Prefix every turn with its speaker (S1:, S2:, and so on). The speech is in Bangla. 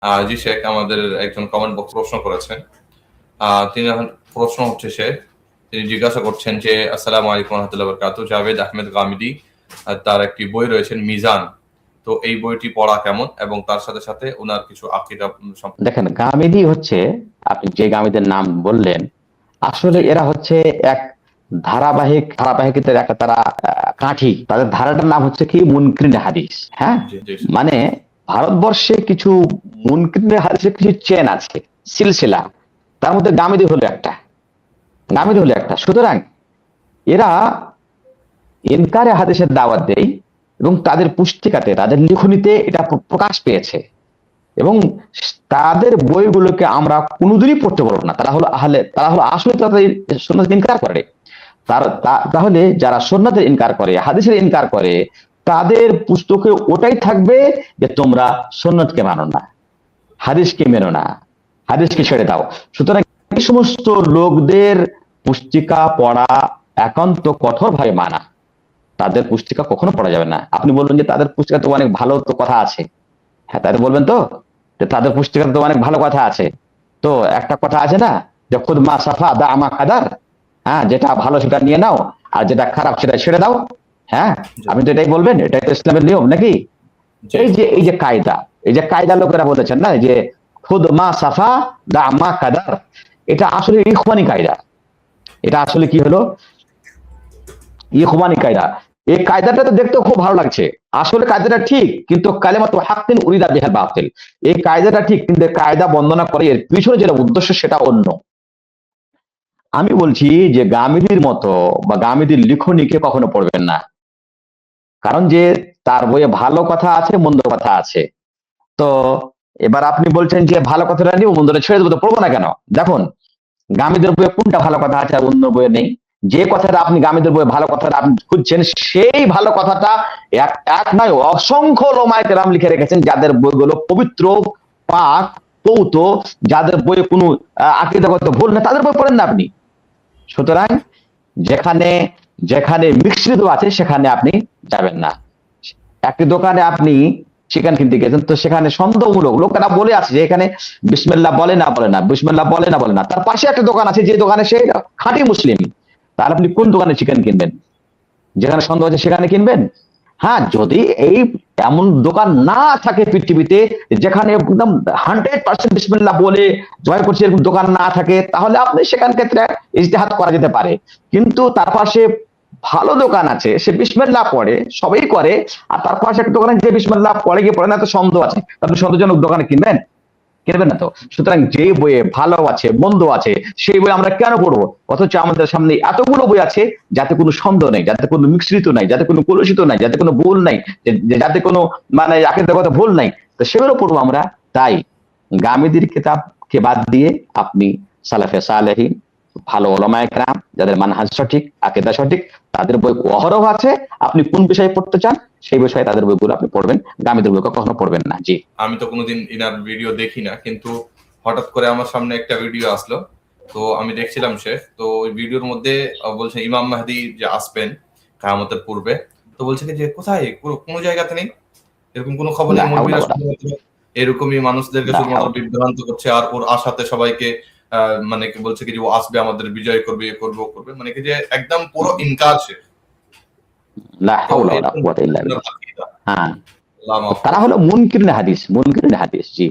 S1: জি শেখ, আমাদের একজন কমেন্ট বক্স প্রশ্ন করেছেন। তিনি এখন প্রশ্ন হচ্ছে তিনি জিজ্ঞাসা করছেন যে আসসালামু আলাইকুম ওয়া রাহমাতুল্লাহি ওয়া বারাকাতুহু। জাভেদ আহমেদ গামিদি তার একটি বই রয়েছে মিজান। তো এই বইটি পড়া কেমন এবং তার সাথে সাথে উনার কিছু আকীদা
S2: দেখেন, গামিদি হচ্ছে, আপনি যে গামিদের নাম বললেন, আসলে এরা হচ্ছে এক ধারাবাহিকতার একটা তারা কাঠি। তাদের ধারাটার নাম হচ্ছে কি মুনকিরিন হাদিস। হ্যাঁ, মানে ভারতবর্ষে কিছু মুনকিরিন হাদিসের কিছু চেন আছে, সিলসিলা, তার মধ্যে গামিদি হলো একটা। সুতরাং এরা ইনকারে হাদিসের দাওয়াত দেয় এবং তাদের পুস্তিকাতে, তাদের লিখনীতে এটা প্রকাশ পেয়েছে এবং তাদের বইগুলোকে আমরা কোনোদিনই পড়তে পারবো না। তারা হলো আসলে তাদের সুন্নাতের ইনকার করে। তাহলে যারা সুন্নাতের ইনকার করে, হাদিসের ইনকার করে, তাদের পুস্তকে ওটাই থাকবে যে তোমরা সুন্নাতকে মানো না, হাদিসকে মেনো না, হাদিসকে ছেড়ে দাও। সুতরাং এই সমস্ত লোকদের পুস্তিকা পড়া একান্ত কঠোরভাবে মানা। তাদের পুস্তিকা কখনো পড়া যাবে না। আপনি বলবেন যে তাদের পুস্তিকা তো অনেক ভালো তো কথা আছে। হ্যাঁ, তাই তো বলবেন তো, তাদের পুস্তিকাতে তো অনেক ভালো কথা আছে। তো একটা কথা আছে না যে খুদ মা সাফা দা আমা কাদার। হ্যাঁ, যেটা ভালো সেটা নিয়ে নাও আর যেটা খারাপ সেটা ছেড়ে দাও। হ্যাঁ, আপনি তো এটাই বলবেন, এটাই তো ইসলামের নিয়ম নাকি? এই যে কায়দা লোকেরা বলেছেন না যে খুদ মা সাফা দা আমা কাদার, এটা আসলে ইখওয়ানি কায়দা। এটা আসলে কি হলো? ইখওয়ানি কায়দা। এই কায়দাটা তো দেখতে খুব ভালো লাগছে, আসলে কায়দাটা ঠিক, কিন্তু কালেমাতু হাক্কিন উরিদা বিহাল বাতিল। এই কায়দাটা ঠিক, কিন্তু কায়দা বন্দনা করে এর পিছনে যেটা উদ্দেশ্য সেটা অন্য। আমি বলছি যে গামিদির মতো বা গামিদির লিখনীকে কখনো পড়বেন না, কারণ যে তার বইয়ে ভালো কথা আছে, মন্দ কথা আছে। তো এবার আপনি বলছেন যে ভালো কথাটা নিব, মন্দটা ছেড়ে দেবো, তো পড়বো না কেন? দেখুন, গামিদের বইয়ে কোনটা ভালো কথা আছে আর অন্য বইয়ে নেই? যে কথাটা আপনি গামিদের বইয়ে ভালো কথাটা আপনি খুঁজছেন, সেই ভালো কথাটা এক নয় অসংখ্য ওলামায়ে কেরাম লিখে রেখেছেন, যাদের বইগুলো পবিত্র, পাক, পৌত, যাদের বইয়ে কোনো আকীদাগত ভুল নেই, তাদের বই পড়েন না আপনি। সুতরাং যেখানে যেখানে মিশ্রিত আছে সেখানে আপনি যাবেন না। একটি দোকানে আপনি চিকেন কিনতে গেছেন, তো সেখানে সন্দেহমূলক লোকেরা বলে আছে যে এখানে বিসমিল্লাহ বলে না, তার পাশে একটা দোকান আছে যে দোকানে সে খাঁটি মুসলিম। তাহলে আপনি কোন দোকানে চিকেন কিনবেন? যেখানে সন্দেহ আছে সেখানে কিনবেন। হ্যাঁ, যদি এই এমন দোকান না থাকে পৃথিবীতে যেখানে একদম 100% বিসমিল্লাহ বলে জয় করছে, এরকম দোকান না থাকে, তাহলে আপনি সেখান ক্ষেত্রে ইজতিহাদ করা যেতে পারে। কিন্তু তার পাশে ভালো দোকান আছে, সে বিসমিল্লাহ পড়ে, সবাই করে, আর তার পাশে একটা দোকানে যে বিসমিল্লাহ পড়ে গিয়ে পড়ে না, তো সন্দেহ আছে, আপনি সন্দেহজনক দোকানে কিনবেন না তো। সুতরাং যে বইয়ে ভালো আছে, মন্দ আছে, সেই বই আমরা কেন পড়বো? অথচ আমাদের সামনে এতগুলো বই আছে যাতে কোনো সন্দেহ নেই, যাতে কোনো মিশ্রিত নাই, যাতে কোনো কলুষিত নাই, যাতে কোনো ভুল নাই, যাতে কোনো মানে আকীদাগত ভুল নাই, তো সেগুলো পড়বো আমরা। তাই গামিদির কিতাবকে বাদ দিয়ে আপনি সালাফে সালেহিন, ভালো ওলামায়ে কেরাম, যাদের মানহাজ সঠিক, আকীদা সঠিক, তাদের বই অহরহ আছে। আপনি কোন বিষয়ে পড়তে চান সেই বিষয়ে তাদের বইগুলো আপনি পড়বেন, গামিদের বই কখনো পড়বেন না। জি,
S1: আমি তো কোনোদিন ইনার ভিডিও দেখি না, কিন্তু হঠাৎ করে আমার সামনে একটা ভিডিও আসলো, তো আমি দেখছিলাম তো ওই ভিডিওর মধ্যে বলছে ইমাম মাহদি যে আসবেন কিয়ামতের পূর্বে, তো বলছে কি যে কোথায়, কোনো জায়গাতে নেই, এরকম কোনো খবর নেই। মৌলবীরা শুধুমাত্র এরকমই মানুষদেরকে শুধুমাত্র বিভ্রান্ত করছে, আর ওর আশাতে সবাইকে মানে কি বলছে কি যে ও আসবে, আমাদের বিজয় করবে, করবে, মানে কি যে একদম পুরো ইনকার সে।
S2: লা হাওলা ওয়ালা কুওয়াতা ইল্লা বিল্লাহ। হ্যাঁ, তারা হলো মুনকিরিন হাদিস। জি।